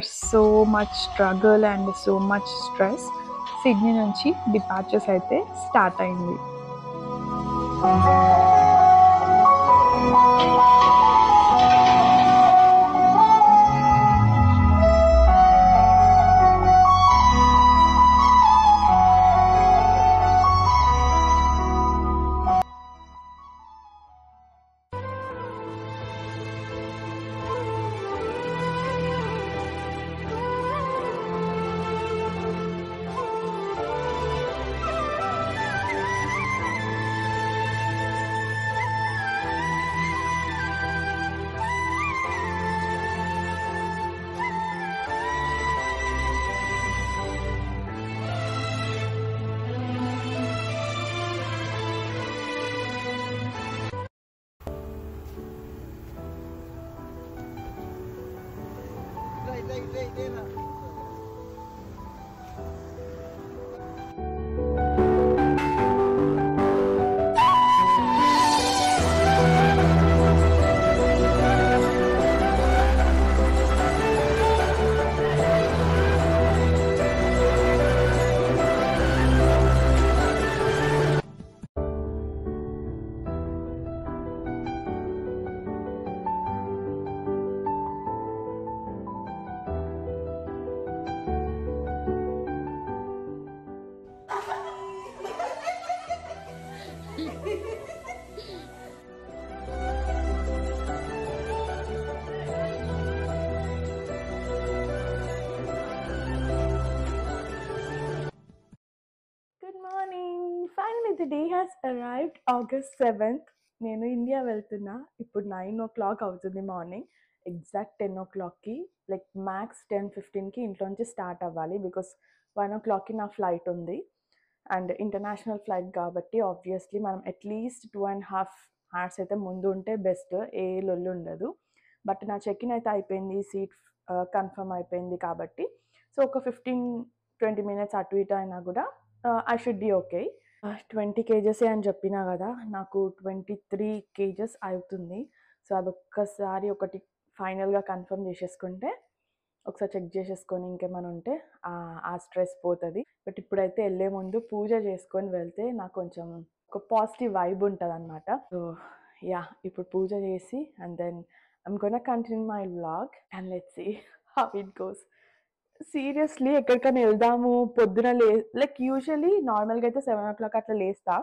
So much struggle and so much stress Sydney నుంచి departures అయితే start అయింది. Finally, the day has arrived, August 7th. నేను India వెళ్తున్నా. ఇప్పుడు 9 o'clock అవుతుంది మార్నింగ్. ఎగ్జాక్ట్ 10 o'clockకి లైక్ మ్యాక్స్ 10:15కి ఇంట్లోంచి స్టార్ట్ అవ్వాలి. బికాస్ 1 o'clockకి నా ఫ్లైట్ ఉంది. అండ్ ఇంటర్నేషనల్ ఫ్లైట్ కాబట్టి ఆబ్వియస్లీ మనం అట్లీస్ట్ 2.5 hours అయితే ముందు ఉంటే బెస్ట్. ఏ లొల్లు ఉండదు. బట్ నా చెక్-ఇన్ అయితే అయిపోయింది, సీట్ కన్ఫర్మ్ అయిపోయింది కాబట్టి సో ఒక 15-20 minutes అటు ఇటు అయినా కూడా I should be okay. 20 kgs అని చెప్పినా కదా, నాకు 23 kgs అవుతుంది. సో అదొక్కసారి ఒకటి ఫైనల్గా కన్ఫర్మ్ చేసేసుకుంటే ఒకసారి చెక్ చేసేసుకొని ఇంకేమైనా ఉంటే ఆ స్ట్రెస్ పోతుంది. బట్ ఇప్పుడైతే వెళ్ళే ముందు పూజ చేసుకొని వెళ్తే నాకు కొంచెం ఒక పాజిటివ్ వైబ్ ఉంటుంది అనమాట. సో యా, ఇప్పుడు పూజ చేసి and then I'm gonna continue my vlog and let's see how it goes. Seriously ఎక్కడికైనా వెళ్దాము పొద్దున లైక్ యూజువలీ నార్మల్గా అయితే 7 o'clock అట్లా లేస్తా,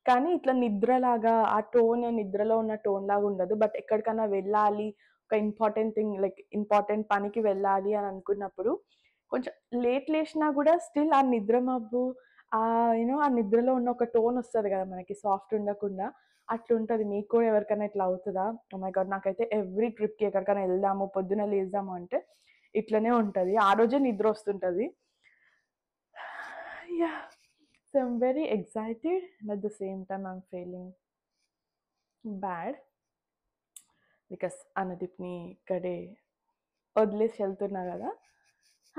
కానీ ఇట్లా నిద్రలాగా ఆ టోన్ నిద్రలో ఉన్న టోన్ లాగా ఉండదు. బట్ ఎక్కడికైనా వెళ్ళాలి, ఒక ఇంపార్టెంట్ థింగ్ లైక్ ఇంపార్టెంట్ పనికి వెళ్ళాలి అని అనుకున్నప్పుడు కొంచెం లేట్ లేచినా కూడా స్టిల్ ఆ నిద్ర మబ్బు యూనో ఆ నిద్రలో ఉన్న ఒక టోన్ వస్తుంది కదా మనకి, సాఫ్ట్ ఉండకుండా అట్లుంటుంది. మీకు కూడా ఎవరికైనా ఇట్లా అవుతుందా? ఓ మై గాడ్, నాకైతే ఎవ్రీ ట్రిప్కి ఎక్కడికైనా వెళ్దాము పొద్దున లేద్దాము అంటే ఇట్లనే ఉంటుంది. ఆ రోజే నిద్ర వస్తుంటుంది. Yeah, so I'm very excited and at the same time I'm feeling bad because అనుదీప్ని ఇక్కడే వదిలేసి వెళ్తున్నా కదా.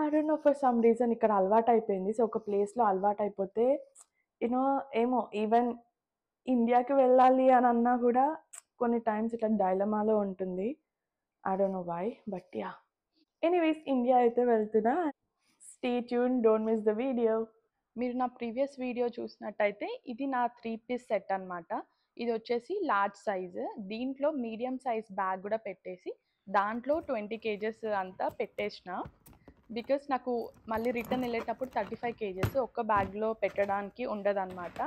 I don't know, for some reason ఇక్కడ అలవాటు అయిపోయింది. సో ఒక ప్లేస్లో అలవాటు అయిపోతే యూనో ఏమో ఈవెన్ ఇండియాకి వెళ్ళాలి అని అన్నా కూడా కొన్ని టైమ్స్ ఇట్లా డైలమాలో ఉంటుంది. I don't know why, but yeah. Anyways, India అయితే వెళ్తున్నా. Stay tune, don't miss the video. మీరు నా ప్రీవియస్ వీడియో చూసినట్టయితే ఇది నా 3-piece సెట్ అనమాట. ఇది వచ్చేసి లార్జ్ సైజు. దీంట్లో మీడియం సైజ్ బ్యాగ్ కూడా పెట్టేసి దాంట్లో 20 kgs అంతా పెట్టేసిన. బికాస్ నాకు మళ్ళీ రిటర్న్ వెళ్ళేటప్పుడు 35 kgs ఒక్క బ్యాగ్లో పెట్టడానికి ఉండదన్నమాట.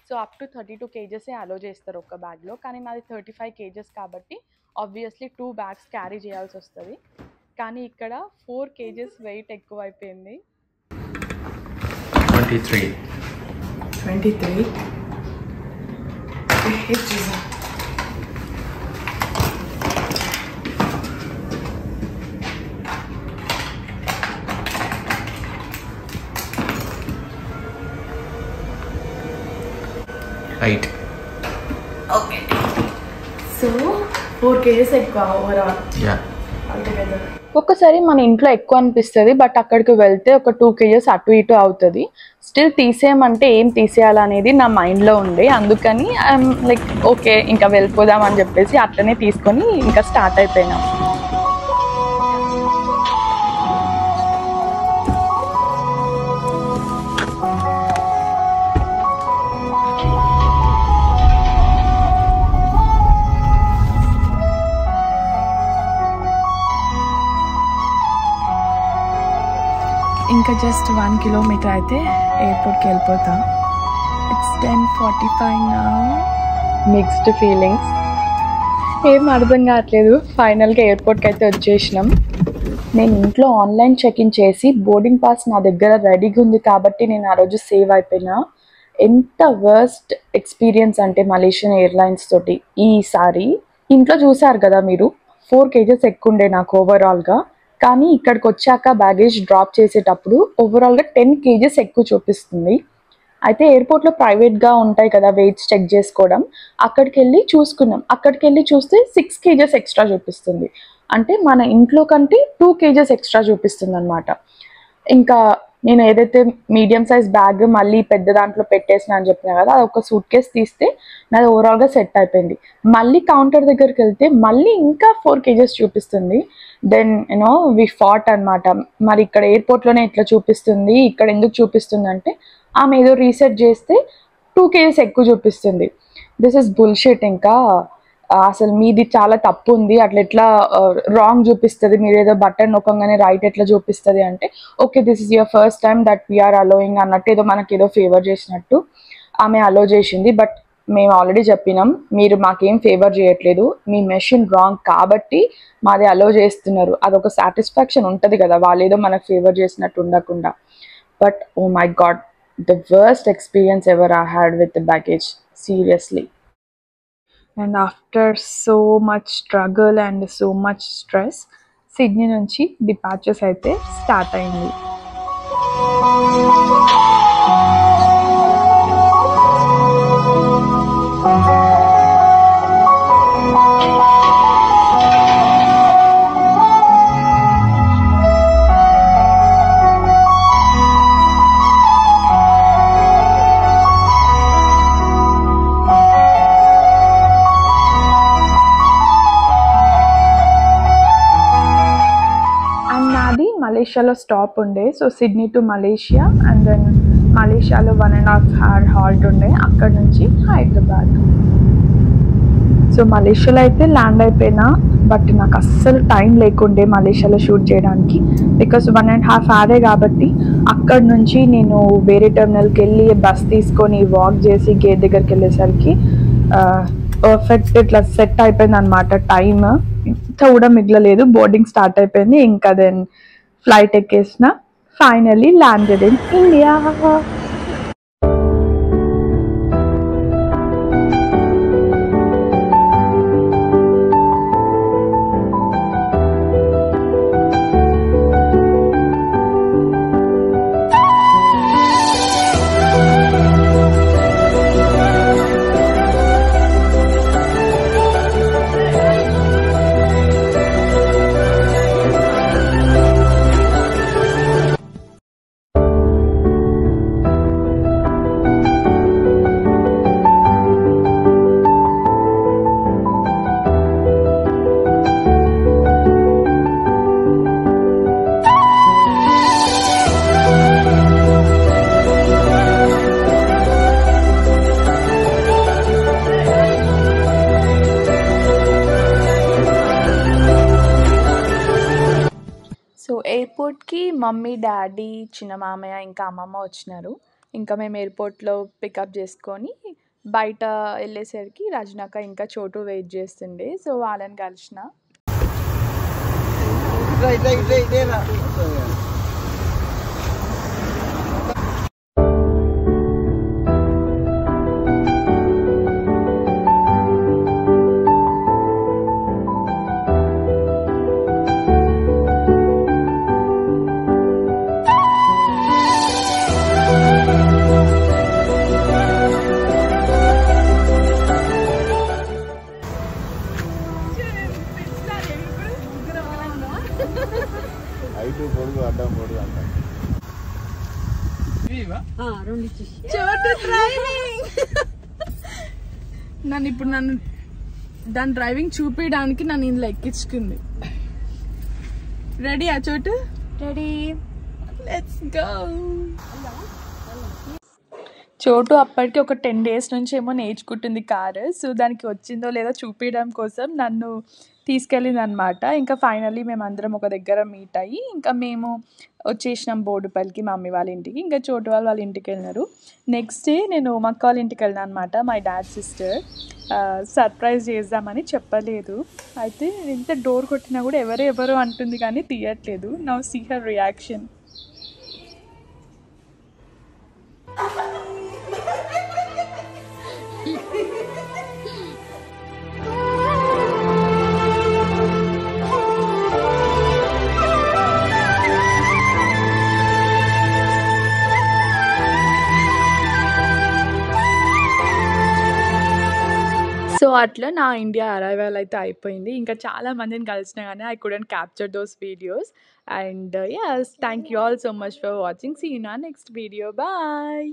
సో అప్ టు 32 kgs అలో చేస్తారు ఒక్క బ్యాగ్లో, కానీ నాది 35 kgs కాబట్టి ఆబ్వియస్లీ 2 bags క్యారీ చేయాల్సి వస్తుంది. కానీ ఇక్కడ 4 kgs వెయిట్ ఎక్కువ అయిపోయింది. 23 right. Okay, so 4 kgs ఎక్కువ ఓవరాల్. Yeah. ఒక్కసారి మన ఇంట్లో ఎక్కువ అనిపిస్తుంది, బట్ అక్కడికి వెళ్తే ఒక 2 kgs అటు ఇటు అవుతుంది. స్టిల్ తీసేయమంటే ఏం తీసేయాలనేది నా మైండ్లో ఉండే, అందుకని ఐఎమ్ లైక్ ఓకే ఇంకా వెళ్ళిపోదాం అని చెప్పేసి అట్లనే తీసుకొని ఇంకా స్టార్ట్ అయిపోయినాం. ఇంకా జస్ట్ 1 కిలోమీటర్ అయితే ఎయిర్పోర్ట్కి వెళ్ళిపోతా. ఇట్స్ 10:45 నా. మిక్స్డ్ ఫీలింగ్స్, ఏం అర్థం కావట్లేదు. ఫైనల్గా ఎయిర్పోర్ట్కి అయితే వచ్చేసినాం. నేను ఇంట్లో ఆన్లైన్ చెక్-ఇన్ చేసి బోర్డింగ్ పాస్ నా దగ్గర రెడీగా ఉంది కాబట్టి నేను ఆ రోజు సేవ్ అయిపోయినా. ఎంత వర్స్ట్ ఎక్స్పీరియన్స్ అంటే మలేషియన్ ఎయిర్లైన్స్ తోటి ఈసారి. ఇంట్లో చూసారు కదా మీరు, 4 kgs ఎక్కువ ఉండే నాకు ఓవరాల్గా. కానీ ఇక్కడికి వచ్చాక బ్యాగేజ్ డ్రాప్ చేసేటప్పుడు ఓవరాల్గా 10 kgs ఎక్కువ చూపిస్తుంది. అయితే ఎయిర్పోర్ట్లో ప్రైవేట్గా ఉంటాయి కదా వెయిట్స్ చెక్ చేసుకోవడం, అక్కడికి వెళ్ళి చూసుకున్నాం. అక్కడికి వెళ్ళి చూస్తే 6 kgs ఎక్స్ట్రా చూపిస్తుంది. అంటే మన ఇంట్లో కంటే 2 kgs ఎక్స్ట్రా చూపిస్తుంది అనమాట. ఇంకా నేను ఏదైతే మీడియం సైజ్ బ్యాగ్ మళ్ళీ పెద్ద దాంట్లో పెట్టేసిన అని చెప్పినా కదా, అది ఒక సూట్ కేస్ తీస్తే నాది ఓవరాల్గా సెట్ అయిపోయింది. మళ్ళీ కౌంటర్ దగ్గరికి వెళ్తే మళ్ళీ ఇంకా 4 kgs చూపిస్తుంది. దెన్ యూనో వి ఫాట్ అనమాట. మరి ఇక్కడ ఎయిర్పోర్ట్లోనే ఇట్లా చూపిస్తుంది, ఇక్కడ ఎందుకు చూపిస్తుంది అంటే ఆమె ఏదో రీసెట్ చేస్తే 2 kgs ఎక్కువ చూపిస్తుంది. This is bullshit. ఇంకా అసలు మీది చాలా తప్పు ఉంది, అట్లా ఎట్లా రాంగ్ చూపిస్తుంది, మీరు ఏదో బటన్ నొక్కగానే రైట్ ఎట్లా చూపిస్తుంది అంటే, okay this is your first time that we're allowing అన్నట్టు ఏదో మనకి ఏదో ఫేవర్ చేసినట్టు ఆమె అలో చేసింది. బట్ మేము ఆల్రెడీ చెప్పినాం, మీరు మాకేం ఫేవర్ చేయట్లేదు, మీ మెషిన్ రాంగ్ కాబట్టి మాది అలో చేస్తున్నారు. అదొక సాటిస్ఫాక్షన్ ఉంటుంది కదా, వాళ్ళు ఏదో మనకు ఫేవర్ చేసినట్టు ఉండకుండా. But oh my god, the worst experience ever I had with the baggage, seriously. And after so much struggle and so much stress, Sydney నుంచి డిపార్చర్స్ అయితే స్టార్ట్ అయింది. మలేషియాలో స్టాప్ ఉండే, so Sydney to Malaysia and then మలేషియాలో 1.5 hour halt ఉండే, అక్కడ నుంచి Hyderabad. So మలేషియాలో అయితే ల్యాండ్ అయిపోయినా, బట్ నాకు అస్సలు టైం లేకుండే మలేషియాలో షూట్ చేయడానికి. బికాస్ 1.5 hour కాబట్టి అక్కడ నుంచి నేను వేరే టెర్మినల్కి వెళ్ళి బస్ తీసుకొని వాక్ చేసి గేట్ దగ్గరికి వెళ్ళేసరికి పర్ఫెక్ట్ ఇట్లా సెట్ అయిపోయింది అనమాట. టైమ్ ఇంత కూడా మిగలలేదు. బోర్డింగ్ స్టార్ట్ అయిపోయింది. ఇంకా దెన్ ఫ్లైట్ ఎక్కేసిన, ఫైనలీ ల్యాండెడ్ ఇన్ ఇండియా. ఎయిర్పోర్ట్కి మమ్మీ, డాడీ, చిన్న మామయ్య ఇంకా అమ్మమ్మ వచ్చినారు. ఇంకా మేము ఎయిర్పోర్ట్లో పికప్ చేసుకొని బయట వెళ్ళేసరికి రజనక ఇంకా చోటు వెయిట్ చేస్తుండే, సో వాళ్ళని కలిసిన. నన్ను దాని డ్రైవింగ్ చూపించడానికి నన్ను ఇందులో ఎక్కించుకుంది. రెడీ ఆ చోటు? Ready, let's go. చోటు అప్పటికి ఒక 10 days నుంచి ఏమో నేర్చుకుంటుంది కారు. సో దానికి వచ్చిందో లేదో చూపించడం కోసం నన్ను తీసుకెళ్ళిందనమాట. ఇంకా ఫైనల్లీ మేమందరం ఒక దగ్గర మీట్ అయ్యి, ఇంకా మేము వచ్చేసినాం బోడుపల్లికి మా మమ్మీ వాళ్ళ ఇంటికి. ఇంకా చోటు వాళ్ళ ఇంటికెళ్ళినారు. నెక్స్ట్ డే నేను మా అక్క వాళ్ళ ఇంటికెళ్ళినా అనమాట. My dad sister. సర్ప్రైజ్ చేద్దామని చెప్పలేదు. అయితే ఎంత డోర్ కొట్టినా కూడా ఎవరు అంటుంది కానీ తీయట్లేదు. Now see her reaction. So అట్లా నా ఇండియా అరైవల్ అయితే అయిపోయింది. ఇంకా చాలా మందిని కలిసినా కానీ I couldn't capture those videos. And yes, thank you all so much for watching. See you in our next video. Bye.